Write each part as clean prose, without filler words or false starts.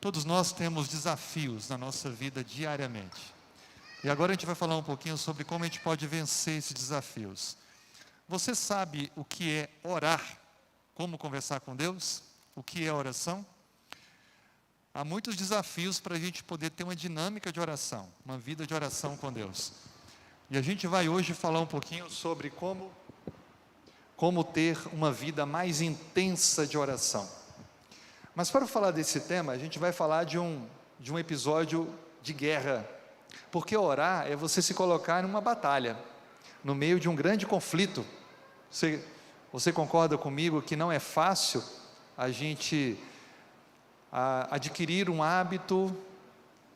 Todos nós temos desafios na nossa vida diariamente. E agora a gente vai falar um pouquinho sobre como a gente pode vencer esses desafios. Você sabe o que é orar? Como conversar com Deus? O que é oração? Há muitos desafios para a gente poder ter uma dinâmica de oração, uma vida de oração com Deus. E a gente vai hoje falar um pouquinho sobre como ter uma vida mais intensa de oração. Mas para falar desse tema, a gente vai falar de um episódio de guerra. Porque orar é você se colocar numa batalha, no meio de um grande conflito. Você concorda comigo que não é fácil a gente adquirir um hábito,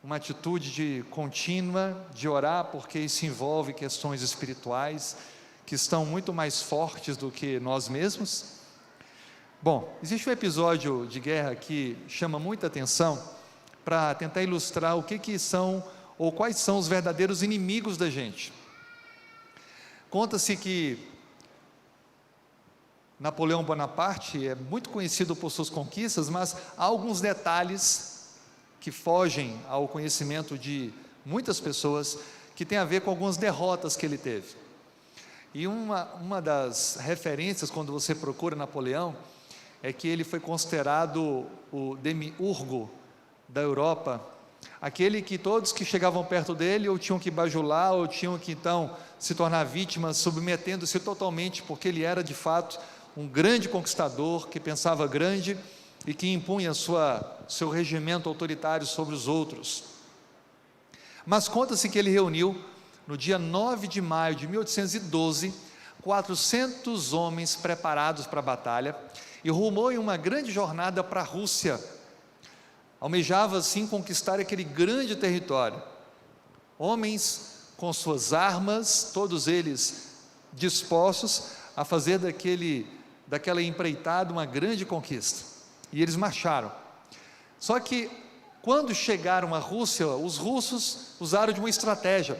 uma atitude contínua de orar, porque isso envolve questões espirituais que estão muito mais fortes do que nós mesmos? Bom, existe um episódio de guerra que chama muita atenção para tentar ilustrar o que são ou quais são os verdadeiros inimigos da gente. Conta-se que Napoleão Bonaparte é muito conhecido por suas conquistas, mas há alguns detalhes que fogem ao conhecimento de muitas pessoas, que tem a ver com algumas derrotas que ele teve. E uma das referências, quando você procura Napoleão, é que ele foi considerado o demiurgo da Europa, aquele que todos que chegavam perto dele ou tinham que bajular, ou tinham que então se tornar vítimas, submetendo-se totalmente, porque ele era de fato um grande conquistador, que pensava grande e que impunha seu regimento autoritário sobre os outros. Mas conta-se que ele reuniu, no dia 9 de maio de 1812, 400 homens preparados para a batalha, e rumou em uma grande jornada para a Rússia. Almejava assim conquistar aquele grande território. Homens com suas armas, todos eles dispostos a fazer daquela empreitada uma grande conquista. E eles marcharam. Só que quando chegaram à Rússia, os russos usaram de uma estratégia.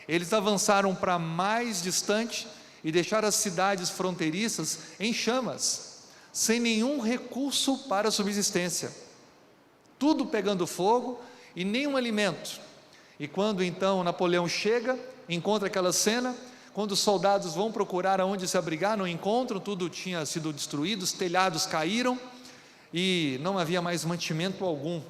Eles avançaram para mais distante e deixaram as cidades fronteiriças em chamas, sem nenhum recurso para a subsistência, tudo pegando fogo e nenhum alimento. E quando então Napoleão chega, encontra aquela cena, quando os soldados vão procurar aonde se abrigar, não encontram, tudo tinha sido destruído, os telhados caíram e não havia mais mantimento algum.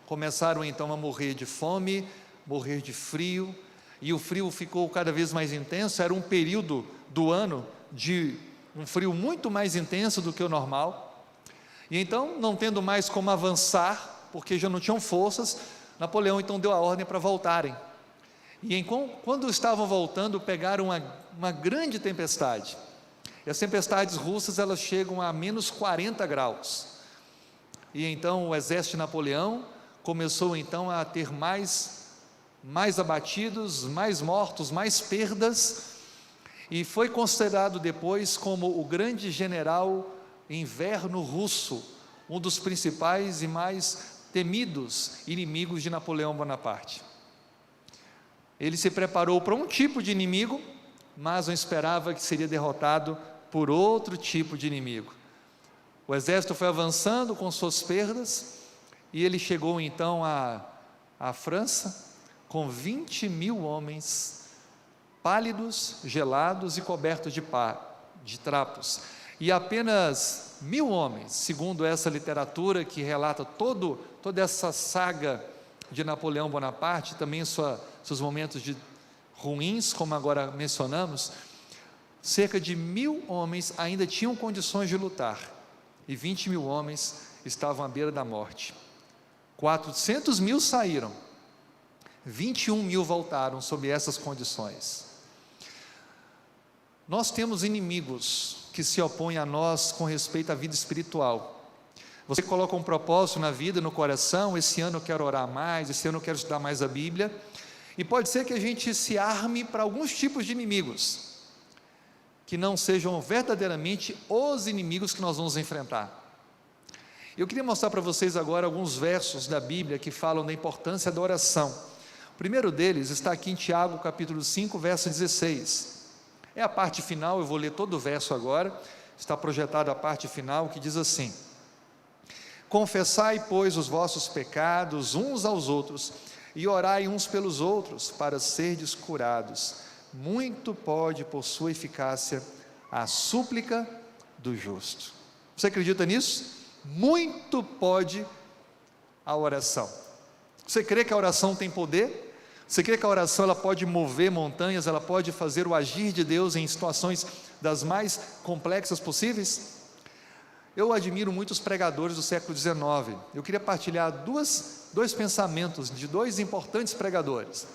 Começaram então a morrer de fome, morrer de frio, e o frio ficou cada vez mais intenso. Era um período do ano de um frio muito mais intenso do que o normal, e então, não tendo mais como avançar, porque já não tinham forças, Napoleão então deu a ordem para voltarem. E quando estavam voltando, pegaram uma grande tempestade, e as tempestades russas, elas chegam a menos 40 graus, e então o exército de Napoleão começou então a ter mais abatidos, mais mortos, mais perdas, e foi considerado depois como o grande general inverno russo, um dos principais e mais temidos inimigos de Napoleão Bonaparte. Ele se preparou para um tipo de inimigo, mas não esperava que seria derrotado por outro tipo de inimigo. O exército foi avançando com suas perdas, e ele chegou então à França, com 20 mil homens, pálidos, gelados e cobertos de trapos, e apenas 1.000 homens, segundo essa literatura que relata toda essa saga de Napoleão Bonaparte, também seus momentos ruins, como agora mencionamos. Cerca de 1.000 homens ainda tinham condições de lutar, e 20 mil homens estavam à beira da morte. 400 mil saíram, 21 mil voltaram sob essas condições. Nós temos inimigos que se opõem a nós com respeito à vida espiritual. Você coloca um propósito na vida, no coração: esse ano eu quero orar mais, esse ano eu quero estudar mais a Bíblia, e pode ser que a gente se arme para alguns tipos de inimigos, que não sejam verdadeiramente os inimigos que nós vamos enfrentar. Eu queria mostrar para vocês agora alguns versos da Bíblia que falam da importância da oração. O primeiro deles está aqui em Tiago, capítulo 5, verso 16. É a parte final, eu vou ler todo o verso agora. Está projetada a parte final, que diz assim: Confessai, pois, os vossos pecados uns aos outros, e orai uns pelos outros, para serdes curados. Muito pode, por sua eficácia, a súplica do justo. Você acredita nisso? Muito pode a oração. Você crê que a oração tem poder? Você crê que a oração ela pode mover montanhas, ela pode fazer o agir de Deus em situações das mais complexas possíveis? Eu admiro muitos pregadores do século XIX. Eu queria partilhar dois pensamentos de dois importantes pregadores.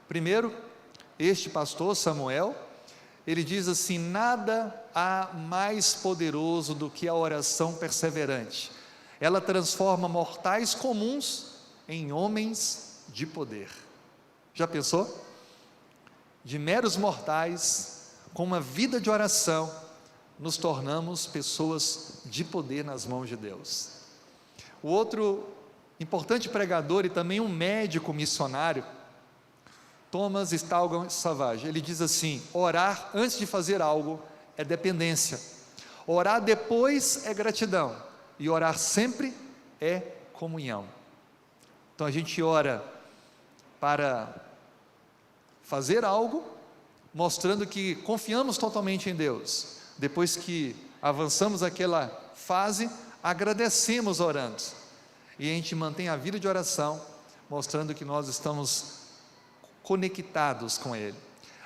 Primeiro, este pastor Samuel, ele diz assim: nada há mais poderoso do que a oração perseverante. Ela transforma mortais comuns em homens de poder. Já pensou? De meros mortais, com uma vida de oração, nos tornamos pessoas de poder nas mãos de Deus. O outro importante pregador e também um médico missionário, Thomas Stalgon Savage, ele diz assim: orar antes de fazer algo é dependência, orar depois é gratidão, e orar sempre é comunhão. Então a gente ora para fazer algo, mostrando que confiamos totalmente em Deus. Depois que avançamos aquela fase, agradecemos orando, e a gente mantém a vida de oração, mostrando que nós estamos conectados com Ele.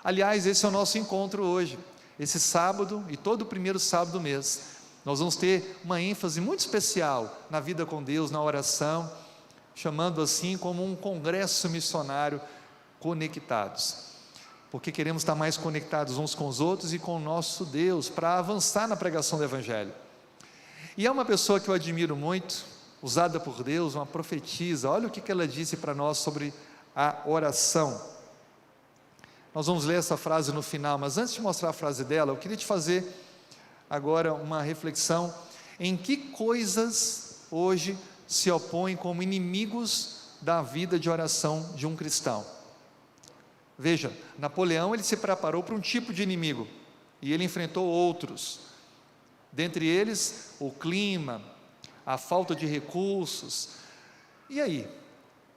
Aliás, esse é o nosso encontro hoje, esse sábado e todo o primeiro sábado do mês. Nós vamos ter uma ênfase muito especial na vida com Deus, na oração, chamando assim como um congresso missionário conectados, porque queremos estar mais conectados uns com os outros e com o nosso Deus, para avançar na pregação do Evangelho. E é uma pessoa que eu admiro muito, usada por Deus, uma profetisa. Olha o que ela disse para nós sobre a oração. Nós vamos ler essa frase no final, mas antes de mostrar a frase dela, eu queria te fazer agora uma reflexão: em que coisas hoje se opõem como inimigos da vida de oração de um cristão? Veja, Napoleão, ele se preparou para um tipo de inimigo, e ele enfrentou outros, dentre eles o clima, a falta de recursos. E aí,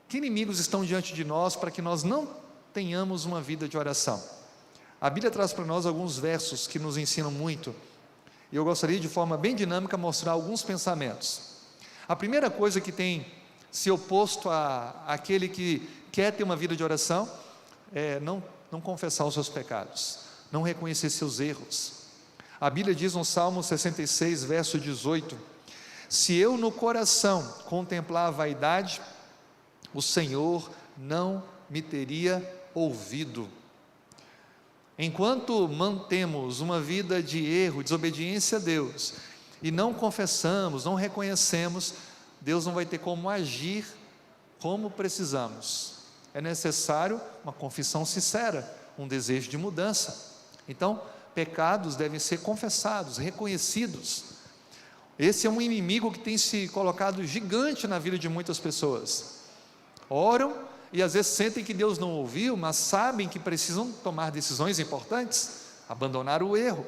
que inimigos estão diante de nós para que nós não tenhamos uma vida de oração? A Bíblia traz para nós alguns versos que nos ensinam muito, e eu gostaria de forma bem dinâmica mostrar alguns pensamentos. A primeira coisa que tem se oposto àquele que quer ter uma vida de oração é não confessar os seus pecados, não reconhecer seus erros. A Bíblia diz no Salmo 66, verso 18: se eu no coração contemplar a vaidade, o Senhor não me teria ouvido. Enquanto mantemos uma vida de erro, desobediência a Deus, e não confessamos, não reconhecemos, Deus não vai ter como agir como precisamos. É necessário uma confissão sincera, um desejo de mudança. Então, pecados devem ser confessados, reconhecidos. Esse é um inimigo que tem se colocado gigante na vida de muitas pessoas. Oram e às vezes sentem que Deus não ouviu, mas sabem que precisam tomar decisões importantes, abandonar o erro.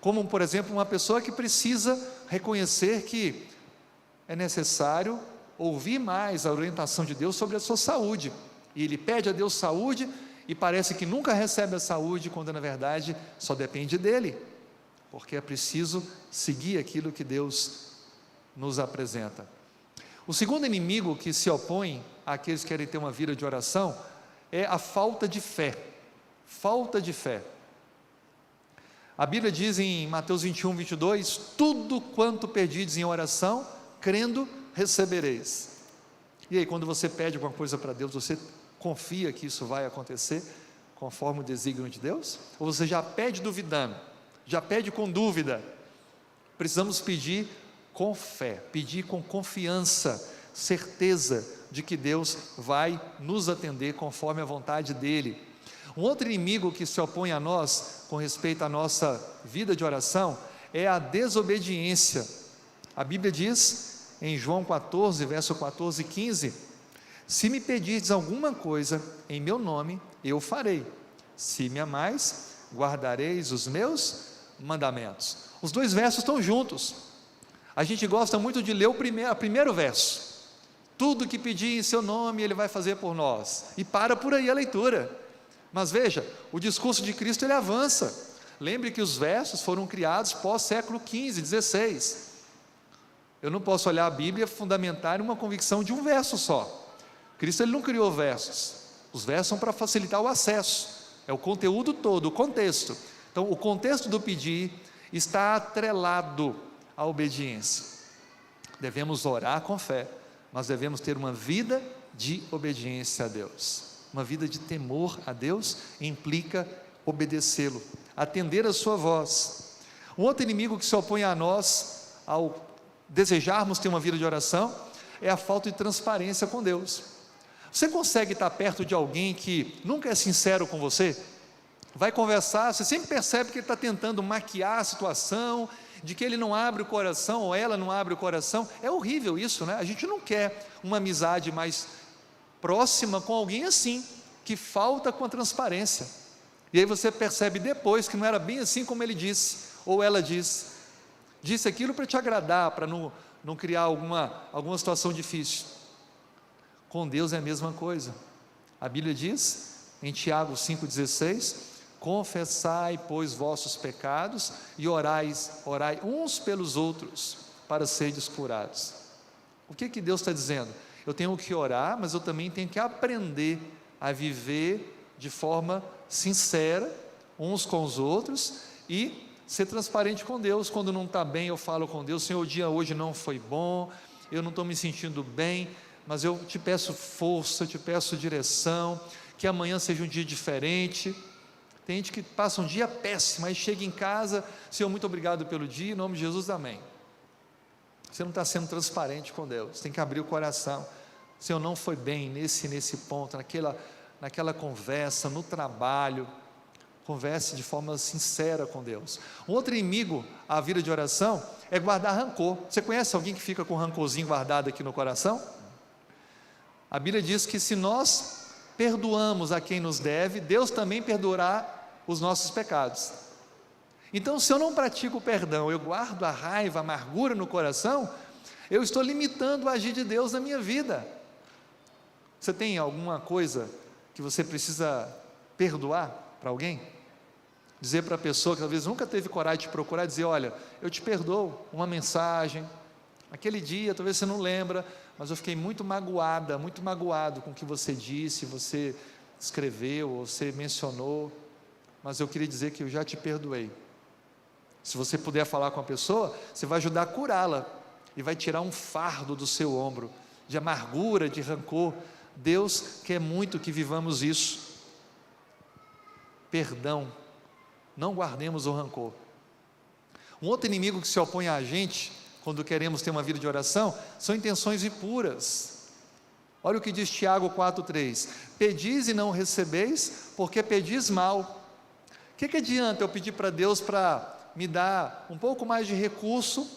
Como, por exemplo, uma pessoa que precisa reconhecer que é necessário ouvir mais a orientação de Deus sobre a sua saúde, e ele pede a Deus saúde, e parece que nunca recebe a saúde, quando na verdade só depende dele, porque é preciso seguir aquilo que Deus nos apresenta. O segundo inimigo que se opõe àqueles que querem ter uma vida de oração é a falta de fé. Falta de fé. A Bíblia diz em Mateus 21, 22: tudo quanto pedides em oração, crendo, recebereis. E aí, quando você pede alguma coisa para Deus, você confia que isso vai acontecer conforme o desígnio de Deus? Ou você já pede duvidando, já pede com dúvida? Precisamos pedir com fé, pedir com confiança, certeza de que Deus vai nos atender conforme a vontade dEle. Um outro inimigo que se opõe a nós, com respeito à nossa vida de oração, é a desobediência. A Bíblia diz, em João 14, verso 14 e 15, se me pedirdes alguma coisa em meu nome, eu farei. Se me amais, guardareis os meus mandamentos. Os dois versos estão juntos. A gente gosta muito de ler o primeiro verso. Tudo que pedir em seu nome, Ele vai fazer por nós. E para por aí a leitura. Mas veja, o discurso de Cristo ele avança. Lembre que os versos foram criados pós-século XV, XVI. Eu não posso olhar a Bíblia e fundamentar uma convicção de um verso só. Cristo ele não criou versos. Os versos são para facilitar o acesso. É o conteúdo todo, o contexto. Então, o contexto do pedir está atrelado à obediência. Devemos orar com fé, mas devemos ter uma vida de obediência a Deus. Uma vida de temor a Deus implica obedecê-lo, atender a sua voz. Um outro inimigo que se opõe a nós, ao desejarmos ter uma vida de oração, é a falta de transparência com Deus. Você consegue estar perto de alguém que nunca é sincero com você? Vai conversar, você sempre percebe que ele está tentando maquiar a situação, de que ele não abre o coração, ou ela não abre o coração. É horrível isso, né? A gente não quer uma amizade mais próxima com alguém assim, que falta com a transparência. E aí você percebe depois que não era bem assim como ele disse, ou ela disse. Disse aquilo para te agradar, para não criar alguma situação difícil. Com Deus é a mesma coisa. A Bíblia diz, em Tiago 5,16, confessai, pois, vossos pecados, e orai uns pelos outros, para serdes curados. O que Deus está dizendo? Eu tenho que orar, mas eu também tenho que aprender a viver de forma sincera, uns com os outros, e ser transparente com Deus. Quando não está bem, eu falo com Deus: Senhor, o dia hoje não foi bom, eu não estou me sentindo bem, mas eu te peço força, eu te peço direção, que amanhã seja um dia diferente. Tem gente que passa um dia péssimo, aí chega em casa: Senhor, muito obrigado pelo dia, em nome de Jesus, amém. Você não está sendo transparente com Deus, tem que abrir o coração. Senhor, não foi bem nesse ponto, naquela conversa, no trabalho. Converse de forma sincera com Deus. Um outro inimigo à vida de oração é guardar rancor. Você conhece alguém que fica com um rancorzinho guardado aqui no coração? A Bíblia diz que se nós perdoamos a quem nos deve, Deus também perdoará os nossos pecados. Então, se eu não pratico o perdão, eu guardo a raiva, a amargura no coração, eu estou limitando o agir de Deus na minha vida. Você tem alguma coisa que você precisa perdoar para alguém? Dizer para a pessoa que talvez nunca teve coragem de procurar, dizer: olha, eu te perdoo, uma mensagem, aquele dia, talvez você não lembra, mas eu fiquei muito magoado com o que você disse, você escreveu, ou você mencionou, mas eu queria dizer que eu já te perdoei. Se você puder falar com a pessoa, você vai ajudar a curá-la, e vai tirar um fardo do seu ombro, de amargura, de rancor. Deus quer muito que vivamos isso. Perdão, não guardemos o rancor. Um outro inimigo que se opõe a gente, quando queremos ter uma vida de oração, são intenções impuras. Olha o que diz Tiago 4,3: pedis e não recebeis, porque pedis mal. O que adianta eu pedir para Deus para me dar um pouco mais de recurso,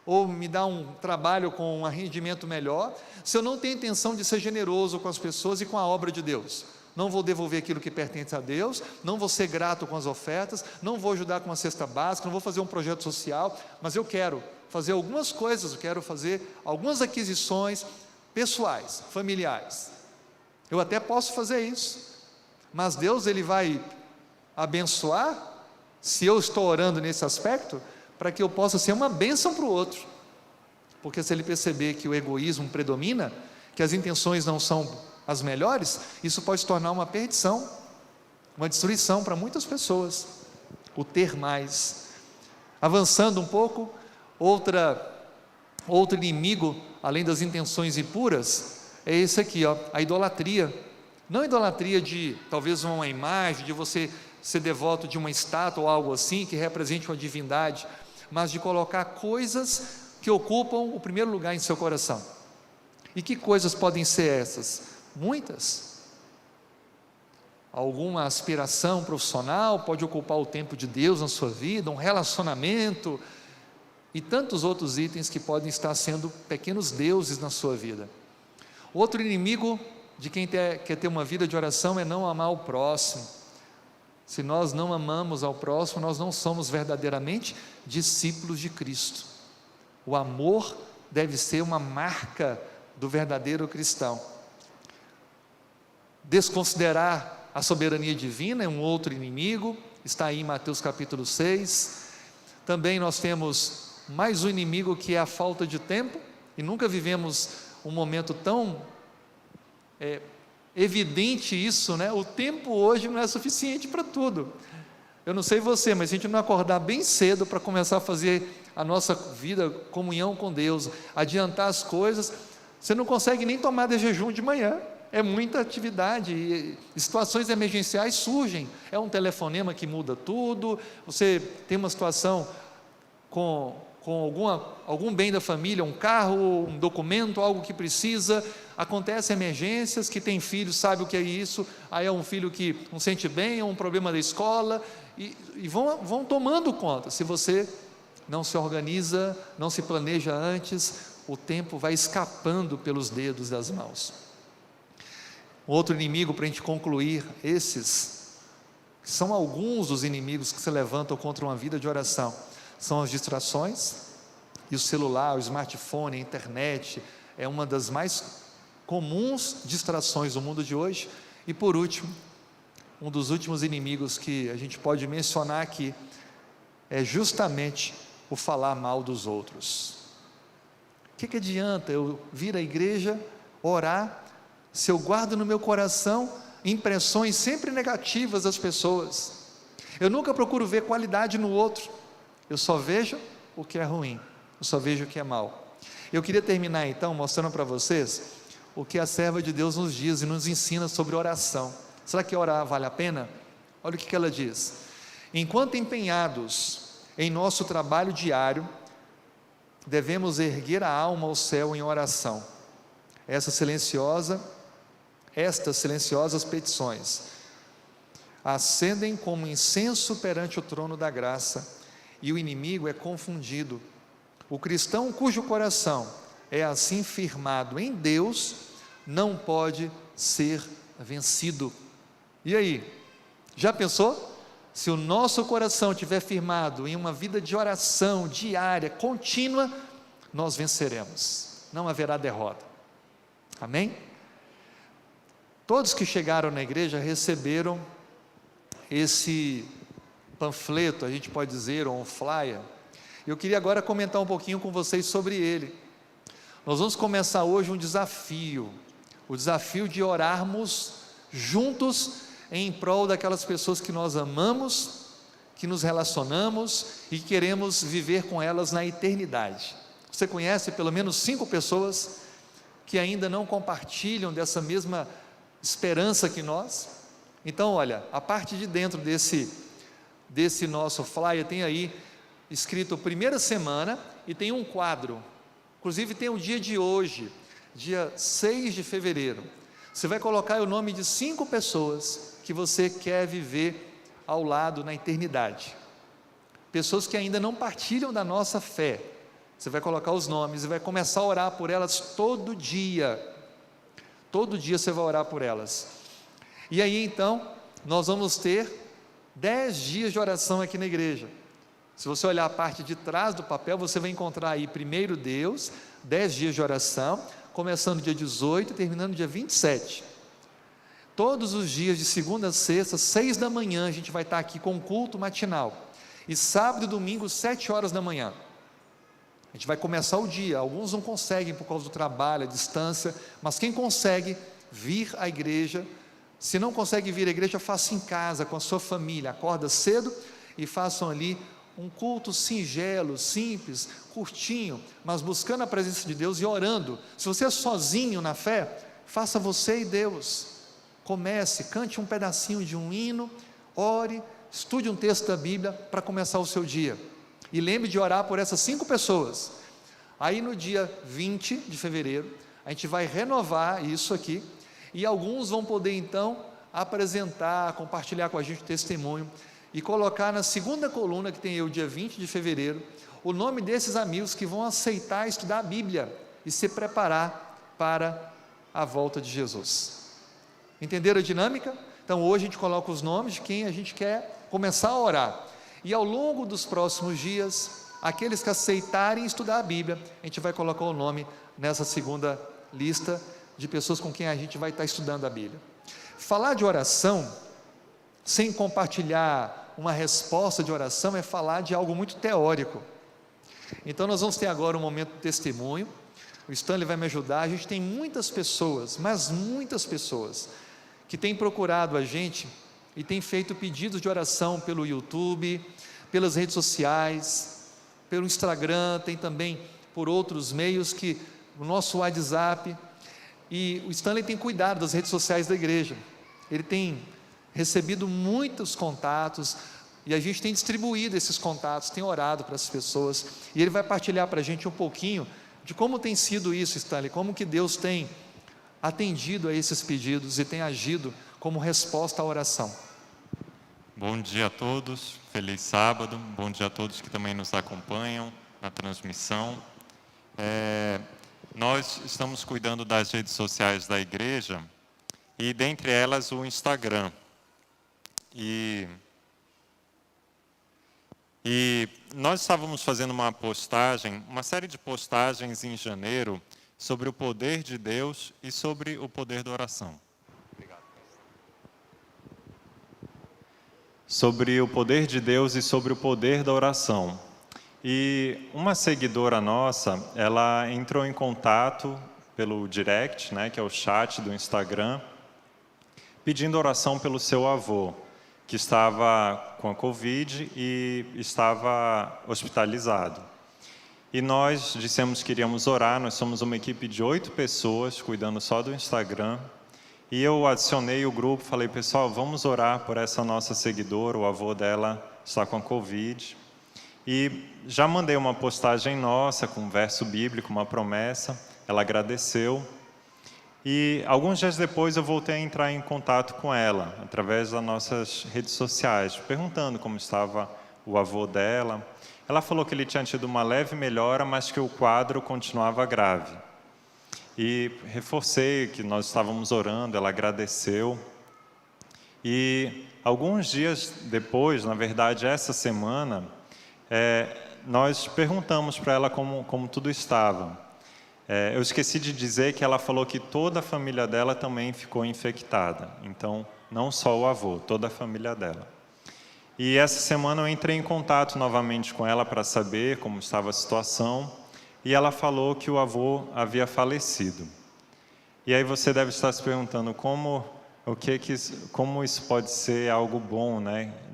ou me dar um trabalho com um rendimento melhor, se eu não tenho intenção de ser generoso com as pessoas e com a obra de Deus? Não vou devolver aquilo que pertence a Deus, não vou ser grato com as ofertas, não vou ajudar com a cesta básica, não vou fazer um projeto social, mas eu quero fazer algumas coisas, eu quero fazer algumas aquisições pessoais, familiares. Eu até posso fazer isso, mas Deus ele vai abençoar, se eu estou orando nesse aspecto, para que eu possa ser uma bênção para o outro. Porque se ele perceber que o egoísmo predomina, que as intenções não são as melhores, isso pode se tornar uma perdição, uma destruição para muitas pessoas, o ter mais. Avançando um pouco, outro inimigo, além das intenções impuras, é esse aqui, a idolatria. Não a idolatria de talvez uma imagem, de você ser devoto de uma estátua ou algo assim, que represente uma divindade, mas de colocar coisas que ocupam o primeiro lugar em seu coração. E que coisas podem ser essas? Muitas. Alguma aspiração profissional pode ocupar o tempo de Deus na sua vida, um relacionamento, e tantos outros itens que podem estar sendo pequenos deuses na sua vida. Outro inimigo de quem quer ter uma vida de oração é não amar o próximo. Se nós não amamos ao próximo, nós não somos verdadeiramente discípulos de Cristo. O amor deve ser uma marca do verdadeiro cristão. Desconsiderar a soberania divina é um outro inimigo, está aí em Mateus capítulo 6. Também nós temos mais um inimigo, que é a falta de tempo, e nunca vivemos um momento tão evidente isso, né? O tempo hoje não é suficiente para tudo. Eu não sei você, mas se a gente não acordar bem cedo para começar a fazer a nossa vida, comunhão com Deus, adiantar as coisas, você não consegue nem tomar de jejum de manhã. É muita atividade, e situações emergenciais surgem, é um telefonema que muda tudo, você tem uma situação com algum bem da família, um carro, um documento, algo que precisa, acontecem emergências, que tem filho, sabe o que é isso, aí é um filho que não sente bem, é um problema da escola, e vão tomando conta. Se você não se organiza, não se planeja antes, o tempo vai escapando pelos dedos das mãos. Outro inimigo, para a gente concluir, esses são alguns dos inimigos que se levantam contra uma vida de oração, são as distrações, e o celular, o smartphone, a internet, é uma das mais comuns distrações do mundo de hoje. E por último, um dos últimos inimigos que a gente pode mencionar aqui, é justamente o falar mal dos outros. O que adianta eu vir à igreja, orar, se eu guardo no meu coração impressões sempre negativas das pessoas? Eu nunca procuro ver qualidade no outro, eu só vejo o que é ruim, eu só vejo o que é mal. Eu queria terminar então mostrando para vocês o que a serva de Deus nos diz e nos ensina sobre oração. Será que orar vale a pena? Olha o que ela diz: enquanto empenhados em nosso trabalho diário, devemos erguer a alma ao céu em oração. Estas silenciosas petições ascendem como incenso perante o trono da graça, e o inimigo é confundido. O cristão cujo coração é assim firmado em Deus, não pode ser vencido. E aí, já pensou? Se o nosso coração estiver firmado em uma vida de oração diária, contínua, nós venceremos, não haverá derrota. Amém? Todos que chegaram na igreja receberam esse panfleto, a gente pode dizer, ou um flyer. Eu queria agora comentar um pouquinho com vocês sobre ele. Nós vamos começar hoje um desafio, o desafio de orarmos juntos em prol daquelas pessoas que nós amamos, que nos relacionamos e queremos viver com elas na eternidade. Você conhece pelo menos 5 pessoas que ainda não compartilham dessa mesma esperança que nós? Então olha, a parte de dentro desse nosso flyer tem aí escrito primeira semana, e tem um quadro, inclusive tem o dia de hoje, dia 6 de fevereiro, você vai colocar o nome de 5 pessoas que você quer viver ao lado na eternidade, pessoas que ainda não partilham da nossa fé. Você vai colocar os nomes e vai começar a orar por elas todo dia você vai orar por elas, e aí então, nós vamos ter 10 dias de oração aqui na igreja. Se você olhar a parte de trás do papel, você vai encontrar aí, primeiro Deus, 10 dias de oração, começando dia 18 e terminando dia 27, todos os dias de segunda a sexta, 6 da manhã, a gente vai estar aqui com um culto matinal, e sábado e domingo, 7 horas da manhã, a gente vai começar o dia. Alguns não conseguem por causa do trabalho, a distância, mas quem consegue vir à igreja, se não consegue vir à igreja, faça em casa, com a sua família, acorda cedo e façam ali um culto singelo, simples, curtinho, mas buscando a presença de Deus e orando. Se você é sozinho na fé, faça você e Deus, comece, cante um pedacinho de um hino, ore, estude um texto da Bíblia para começar o seu dia, e lembre de orar por essas 5 pessoas. Aí no dia 20 de fevereiro, a gente vai renovar isso aqui, e alguns vão poder então apresentar, compartilhar com a gente o testemunho, e colocar na segunda coluna, que tem aí o dia 20 de fevereiro, o nome desses amigos que vão aceitar estudar a Bíblia, e se preparar para a volta de Jesus. Entenderam a dinâmica? Então hoje a gente coloca os nomes de quem a gente quer começar a orar, e ao longo dos próximos dias, aqueles que aceitarem estudar a Bíblia, a gente vai colocar o nome nessa segunda lista de pessoas com quem a gente vai estar estudando a Bíblia. Falar de oração, sem compartilhar uma resposta de oração, é falar de algo muito teórico. Então nós vamos ter agora um momento de testemunho, o Stanley vai me ajudar. A gente tem muitas pessoas, mas muitas pessoas, que têm procurado a gente e têm feito pedidos de oração pelo YouTube, pelas redes sociais, pelo Instagram, tem também por outros meios, que o nosso WhatsApp, e o Stanley tem cuidado das redes sociais da igreja, ele tem recebido muitos contatos, e a gente tem distribuído esses contatos, tem orado para as pessoas, e ele vai partilhar para a gente um pouquinho de como tem sido isso, Stanley, como que Deus tem atendido a esses pedidos e tem agido como resposta à oração. Bom dia a todos, feliz sábado, bom dia a todos que também nos acompanham na transmissão. Nós estamos cuidando das redes sociais da igreja, e dentre elas o Instagram. E nós estávamos fazendo uma série de postagens em janeiro, sobre o poder de Deus e sobre o poder da oração. Sobre o poder de Deus e sobre o poder da oração. E uma seguidora nossa, ela entrou em contato pelo direct, que é o chat do Instagram, pedindo oração pelo seu avô, que estava com a Covid e estava hospitalizado. E nós dissemos que iríamos orar. Nós somos uma equipe de 8 pessoas, cuidando só do Instagram. E eu adicionei o grupo, falei, pessoal, vamos orar por essa nossa seguidora, o avô dela está com a Covid. E já mandei uma postagem nossa, com um verso bíblico, uma promessa, ela agradeceu. E alguns dias depois eu voltei a entrar em contato com ela, através das nossas redes sociais, perguntando como estava o avô dela. Ela falou que ele tinha tido uma leve melhora, mas que o quadro continuava grave. E reforcei que nós estávamos orando, ela agradeceu. E alguns dias depois, na verdade essa semana, nós perguntamos para ela como tudo estava. Eu esqueci de dizer que ela falou que toda a família dela também ficou infectada. Então, não só o avô, toda a família dela. E essa semana eu entrei em contato novamente com ela para saber como estava a situação. E ela falou que o avô havia falecido. E aí você deve estar se perguntando como isso pode ser algo bom,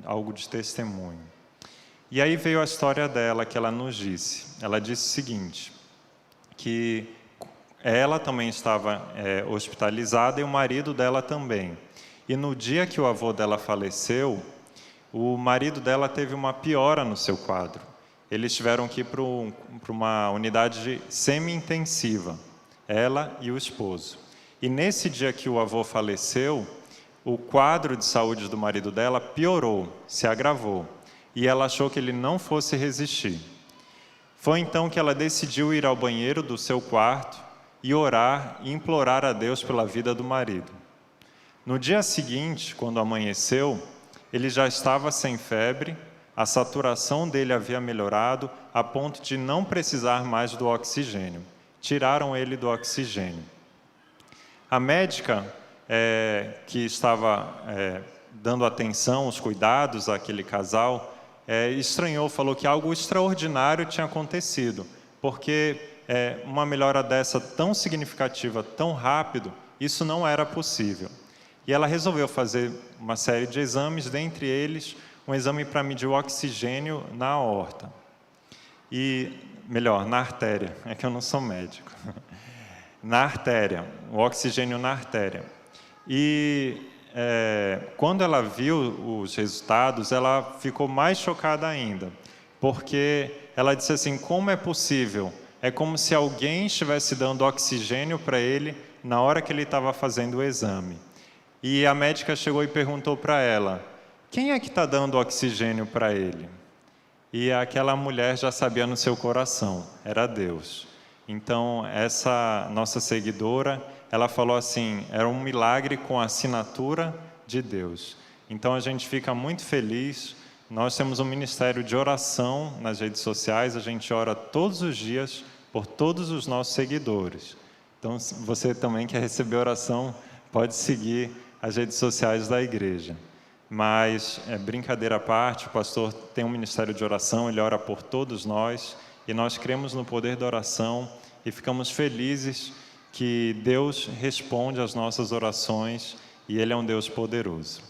algo de testemunho. E aí veio a história dela, que ela nos disse. Ela disse o seguinte, que ela também estava hospitalizada e o marido dela também. E no dia que o avô dela faleceu, o marido dela teve uma piora no seu quadro. Eles tiveram que ir para uma unidade semi-intensiva, ela e o esposo. E nesse dia que o avô faleceu, o quadro de saúde do marido dela piorou, se agravou. E ela achou que ele não fosse resistir. Foi então que ela decidiu ir ao banheiro do seu quarto e orar e implorar a Deus pela vida do marido. No dia seguinte, quando amanheceu, ele já estava sem febre, a saturação dele havia melhorado a ponto de não precisar mais do oxigênio. Tiraram ele do oxigênio. A médica que estava dando atenção, os cuidados àquele casal, estranhou, falou que algo extraordinário tinha acontecido, porque uma melhora dessa tão significativa, tão rápido, isso não era possível. E ela resolveu fazer uma série de exames, dentre eles um exame para medir o oxigênio na aorta. Na artéria, é que eu não sou médico. Na artéria, o oxigênio na artéria. E quando ela viu os resultados, ela ficou mais chocada ainda, porque ela disse assim, como é possível? É como se alguém estivesse dando oxigênio para ele na hora que ele estava fazendo o exame. E a médica chegou e perguntou para ela, quem é que está dando oxigênio para ele? E aquela mulher já sabia no seu coração, era Deus. Então, essa nossa seguidora, ela falou assim, era um milagre com a assinatura de Deus. Então, a gente fica muito feliz Nós temos um ministério de oração nas redes sociais, a gente ora todos os dias por todos os nossos seguidores. Então, se você também quer receber oração, pode seguir as redes sociais da igreja. Mas, brincadeira à parte, o pastor tem um ministério de oração, ele ora por todos nós, e nós cremos no poder da oração e ficamos felizes que Deus responde às nossas orações e Ele é um Deus poderoso.